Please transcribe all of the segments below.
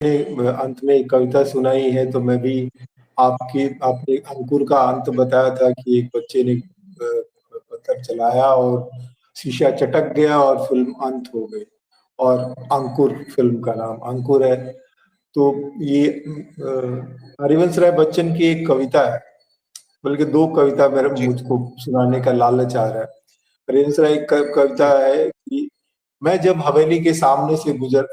अंत में एक कविता सुनाई है, तो मैं भी आपने अंकुर का अंत बताया था कि एक बच्चे ने पत्थर चलाया और शीशा चटक गया और फिल्म अंत हो गई। और अंकुर फिल्म का नाम अंकुर है। तो ये हरिवंश राय बच्चन की एक कविता है, बल्कि दो कविता मेरे जी। मुझको सुनाने का लालच आ रहा है। हरिवंश राय कविता जी। है कि मैं जब हवेली के सामने से गुजर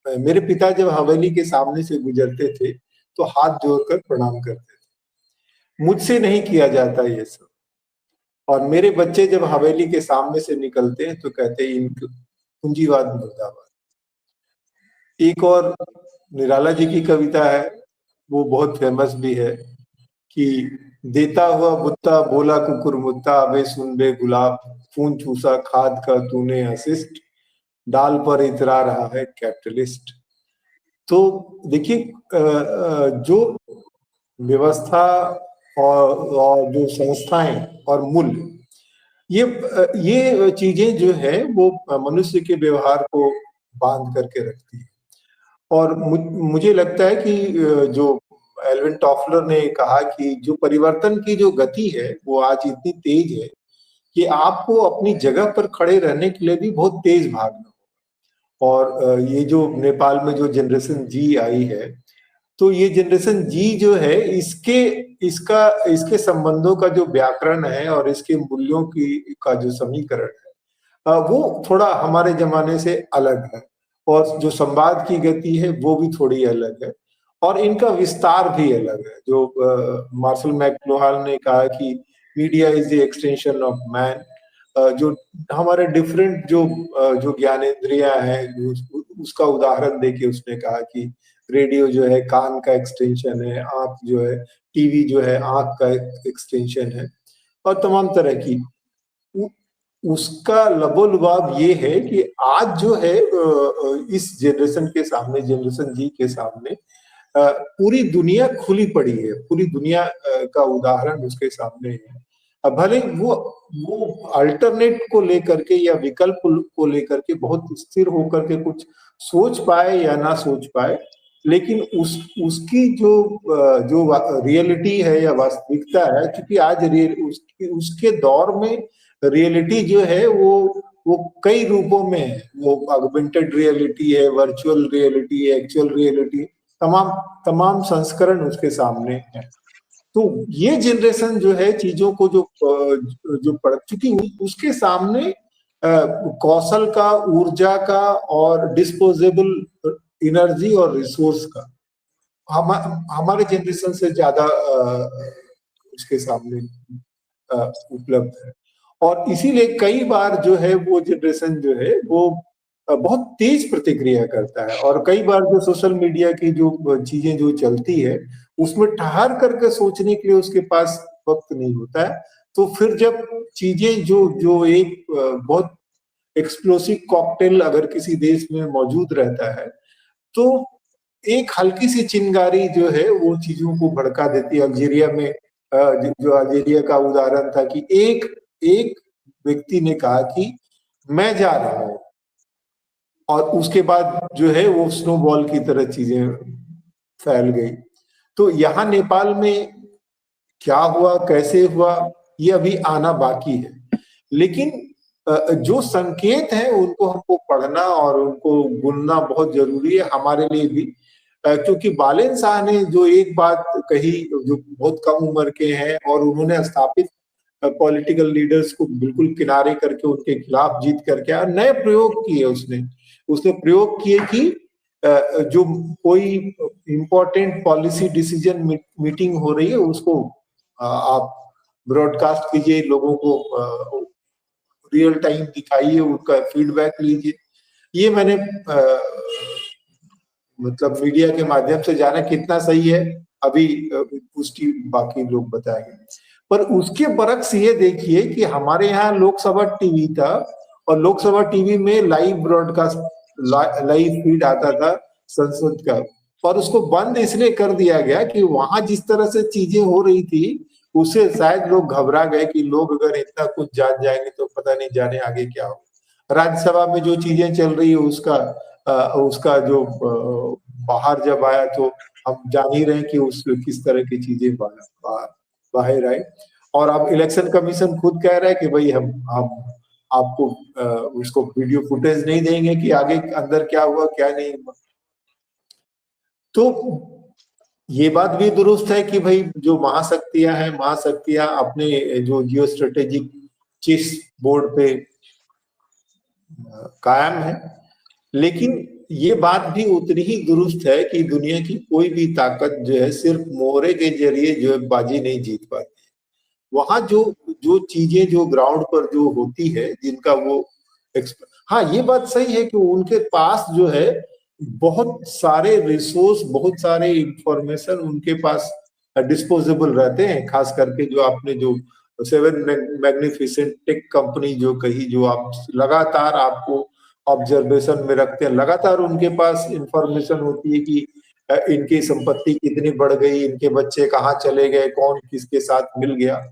मेरे पिता जब हवेली के सामने से गुजरते थे तो हाथ जोड़कर प्रणाम करते थे। मुझसे नहीं किया जाता ये सब। और मेरे बच्चे जब हवेली के सामने से निकलते हैं तो कहते हैं इनक पूंजीवाद मुर्दाबाद। एक और निराला जी की कविता है, वो बहुत फेमस भी है कि देता हुआ बुत्ता बोला कुकुर मुत्ता, अबे सुन बे गुलाब, खून चूसा खाद का तूने असिस्ट, डाल पर इतरा रहा है कैपिटलिस्ट। तो देखिए, जो व्यवस्था और जो संस्थाएं और मूल्य, ये चीजें जो है वो मनुष्य के व्यवहार को बांध करके रखती है। और मुझे लगता है कि जो एल्विन टॉफलर ने कहा कि जो परिवर्तन की जो गति है वो आज इतनी तेज है कि आपको अपनी जगह पर खड़े रहने के लिए भी बहुत तेज भागना। और ये जो नेपाल में जो जनरेशन जी आई है, तो ये जनरेशन जी जो है इसके संबंधों का जो व्याकरण है और इसके मूल्यों की का जो समीकरण है, वो थोड़ा हमारे जमाने से अलग है। और जो संवाद की गति है वो भी थोड़ी अलग है, और इनका विस्तार भी अलग है। जो मार्शल मैक्लुहान ने कहा कि media is the extension of man. जो हमारे डिफरेंट जो ज्ञानेंद्रियां हैं, उसका उदाहरण देके उसने कहा कि रेडियो जो है कान का एक्सटेंशन है, आंख जो है, टीवी जो है आंख का एक्सटेंशन है, और तमाम तरह की। उसका लबोलुबाब ये है कि आज जो है इस जनरेशन के सामने, जनरेशन जी के सामने पूरी दुनिया खुली पड़ी है। पूरी दुनिया का उदाहरण उसके सामने है। अब भले वो अल्टरनेट को लेकर के या विकल्प को लेकर के बहुत स्थिर होकर के कुछ सोच पाए या ना सोच पाए, लेकिन उसकी जो रियलिटी है या वास्तविकता है, क्योंकि आज उसके दौर में रियलिटी जो है वो कई रूपों में है। वो ऑगमेंटेड रियलिटी है, वर्चुअल रियलिटी है, एक्चुअल रियलिटी, तमाम तमाम संस्करण उसके सामने है। तो ये जनरेशन जो है चीजों को जो पढ़ चुकी, उसके सामने कौशल का, ऊर्जा का और डिस्पोजेबल एनर्जी और रिसोर्स का हमारे जनरेशन से ज्यादा उसके सामने उपलब्ध है। और इसीलिए कई बार जो है वो जनरेशन जो है वो बहुत तेज प्रतिक्रिया करता है। और कई बार जो सोशल मीडिया की जो चीजें जो चलती है, उसमें ठहर करके सोचने के लिए उसके पास वक्त नहीं होता है। तो फिर जब चीजें जो जो एक बहुत एक्सप्लोसिव कॉकटेल अगर किसी देश में मौजूद रहता है, तो एक हल्की सी चिंगारी जो है वो चीजों को भड़का देती है। अल्जीरिया में जो अल्जीरिया का उदाहरण था कि एक एक व्यक्ति ने कहा कि मैं जा रहा हूं, और उसके बाद जो है वो स्नोबॉल की तरह चीजें फैल गई। तो यहाँ नेपाल में क्या हुआ, कैसे हुआ, ये अभी आना बाकी है। लेकिन जो संकेत है उनको हमको पढ़ना और उनको बुनना बहुत जरूरी है हमारे लिए भी। क्योंकि बालेन शाह ने जो एक बात कही, जो बहुत कम उम्र के हैं और उन्होंने स्थापित पॉलिटिकल लीडर्स को बिल्कुल किनारे करके उनके खिलाफ जीत करके और नए प्रयोग किए। उसने उसने प्रयोग किए कि जो कोई इंपॉर्टेंट पॉलिसी डिसीजन मीटिंग हो रही है उसको आप ब्रॉडकास्ट कीजिए, लोगों को रियल टाइम दिखाइए, उनका फीडबैक लीजिए। ये मैंने मतलब मीडिया के माध्यम से जाना, कितना सही है अभी पुष्टि बाकी लोग बताएंगे। पर उसके बरक्स ये देखिए कि हमारे यहाँ लोकसभा टीवी था, और लोकसभा टीवी में लाइव ब्रॉडकास्ट, लाइव फीड आता था संसद का, और उसको बंद इसलिए कर दिया गया कि वहां जिस तरह से चीजें हो रही थी उससे शायद लोग घबरा गए कि लोग अगर इतना कुछ जान जाएंगे तो पता नहीं जाने आगे क्या हो। राज्यसभा में जो चीजें चल रही है उसका जो बाहर जब आया तो हम जान ही रहे हैं कि उस किस तरह की चीजें बाहर आई। और अब इलेक्शन कमीशन खुद कह रहा है कि भाई हम आपको उसको वीडियो फुटेज नहीं देंगे कि आगे अंदर क्या हुआ क्या नहीं हुआ। तो ये बात भी दुरुस्त है कि भाई जो महाशक्तियां अपने जो जियो स्ट्रेटेजिक चेस बोर्ड पे कायम है, लेकिन ये बात भी उतनी ही दुरुस्त है कि दुनिया की कोई भी ताकत जो है सिर्फ मोहरे के जरिए जो है बाजी नहीं जीत पाती। वहां जो जो चीजें जो ग्राउंड पर जो होती है जिनका वो हाँ ये बात सही है कि उनके पास जो है बहुत सारे रिसोर्स, बहुत सारे इंफॉर्मेशन उनके पास डिस्पोजेबल रहते हैं। खास करके जो आपने जो 7 मैग्निफिसेंट टेक कंपनी जो कही, जो आप लगातार आपको ऑब्जर्वेशन में रखते हैं, लगातार उनके पास इंफॉर्मेशन होती है कि इनकी संपत्ति कितनी बढ़ गई, इनके बच्चे कहाँ चले गए, कौन किसके साथ मिल गया।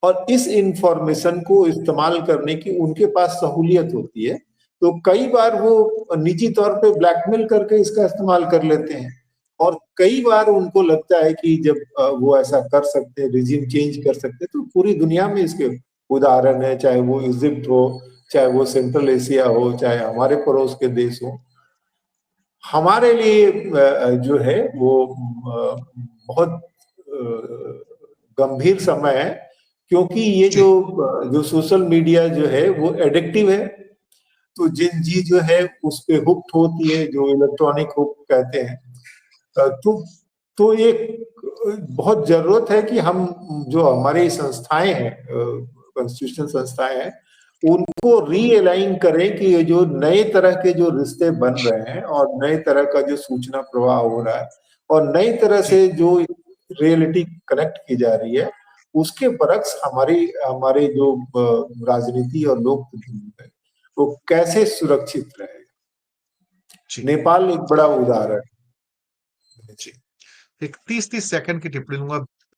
और इस इंफॉर्मेशन को इस्तेमाल करने की उनके पास सहूलियत होती है, तो कई बार वो निजी तौर पे ब्लैकमेल करके इसका इस्तेमाल कर लेते हैं। और कई बार उनको लगता है कि जब वो ऐसा कर सकते हैं, रिजीम चेंज कर सकते हैं, तो पूरी दुनिया में इसके उदाहरण है, चाहे वो इजिप्ट हो, चाहे वो सेंट्रल एशिया हो, चाहे हमारे पड़ोस के देश हो। हमारे लिए जो है वो बहुत गंभीर समय है, क्योंकि ये जो सोशल मीडिया जो है वो एडिक्टिव है। तो जिन जी जो है उस पे हुक्ड होती है, जो इलेक्ट्रॉनिक हुक कहते हैं। तो एक बहुत जरूरत है कि हम जो हमारी संस्थाएं हैं, कॉन्स्टिट्यूशनल संस्थाएं हैं, उनको रीअलाइन करें कि ये जो नए तरह के जो रिश्ते बन रहे हैं और नए तरह का जो सूचना प्रवाह हो रहा है और नई तरह से जो रियलिटी कनेक्ट की जा रही है, उसके बरक्स हमारे जो राजनीति और लोकतंत्र है वो कैसे सुरक्षित रहेगा। नेपाल एक बड़ा उदाहरण। एक 30-30 सेकंड की टिप्पणी लूंगा